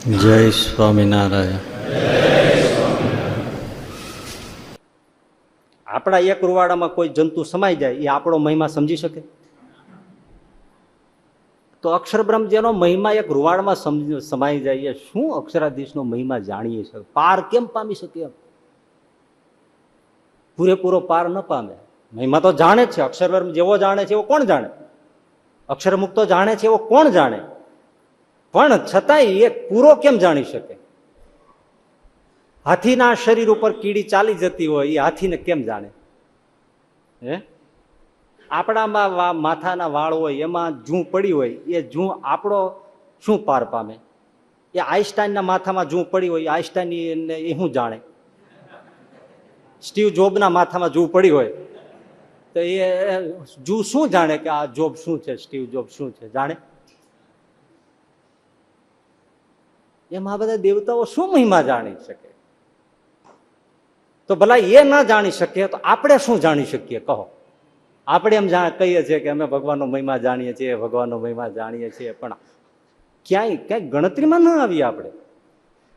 જય સ્વામિનારાયણ. આપણા એક રૂવાડામાં કોઈ જંતુ સમાઈ જાય એ આપણો મહિમા સમજી શકે? તો અક્ષરબ્રહ્મ જેનો મહિમા એક રૂવાડમાં સમાઈ જાય એ શું અક્ષરાધીશનો મહિમા જાણીએ શકે? પાર કેમ પામી શકે? પૂરેપૂરો પાર ન પામે. મહિમા તો જાણે જ છે. અક્ષરબ્રહ્મ જેવો જાણે છે એવો કોણ જાણે? અક્ષરમુક્ત તો જાણે છે એવો કોણ જાણે? પણ છતાંય એ પૂરો કેમ જાણી શકે? હાથીના શરીર ઉપર કીડી ચાલી જતી હોય એ હાથીને કેમ જાણે? હે, આપણામાં માથાના વાળ હોય એમાં જૂં પડી હોય એ જૂં આપણો શું પાર પામે? એ આઈન્સ્ટાઈનના માથામાં જૂં પડી હોય એ આઈન્સ્ટાઈન એ શું જાણે? સ્ટીવ જોબના માથામાં જૂં પડી હોય તો એ જૂ શું જાણે કે આ જોબ શું છે, સ્ટીવ જોબ શું છે? જાણે? એમાં બધા દેવતાઓ શું મહિમા જાણી શકે? તો ભલા એ ના જાણી શકીએ તો આપણે શું જાણી શકીએ? કહો. આપણે એમ કહીએ છીએ કે અમે ભગવાનનો મહિમા જાણીએ છીએ, ભગવાનનો મહિમા જાણીએ છીએ, પણ ક્યાંય ગણતરીમાં ના આવીએ આપણે.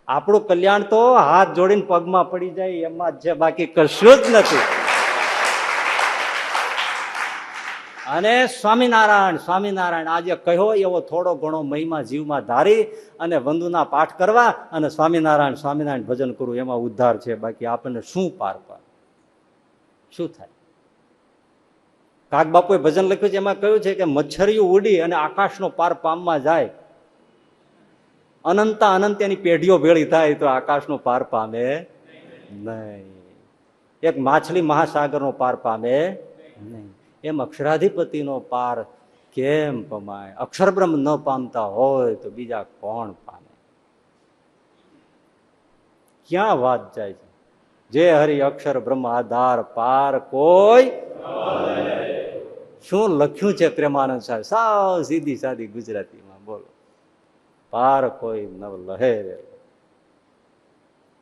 આપણું કલ્યાણ તો હાથ જોડીને પગમાં પડી જાય એમાં જ છે, બાકી કશું જ નથી. અને સ્વામિનારાયણ સ્વામિનારાયણ આજે કહ્યો એવો થોડો ઘણો મહિમા જીવમાં ધારી અને વંદુના પાઠ કરવા અને સ્વામિનારાયણ સ્વામિનારાયણ ભજન કરવું, એમાં ઉદ્ધાર છે. બાકી આપણને શું પાર પાર શું થાય? કાગ બાપુએ ભજન લખ્યું છે, એમાં કહ્યું છે કે મચ્છરિયું ઉડી અને આકાશનો પાર પામવા જાય, અનંત અનંત એની પેઢીઓ ભેળી થાય તો આકાશનો પાર પામે નહીં. એક માછલી મહાસાગરનો પાર પામે નહીં. એમ અક્ષરાધિપતિનો પાર કેમ પમાય? અક્ષરબ્રહ્મ ન પામતા હોય તો બીજા કોણ પામે? ક્યાં વાત જાય છે? જે હરિ અક્ષર બ્રહ્મ આધાર પાર કોઈ. શું લખ્યું છે પ્રેમાનંદ સાહેબ? સાવ સીધી સાદી ગુજરાતીમાં બોલો. પાર કોઈ નવ લહે રે.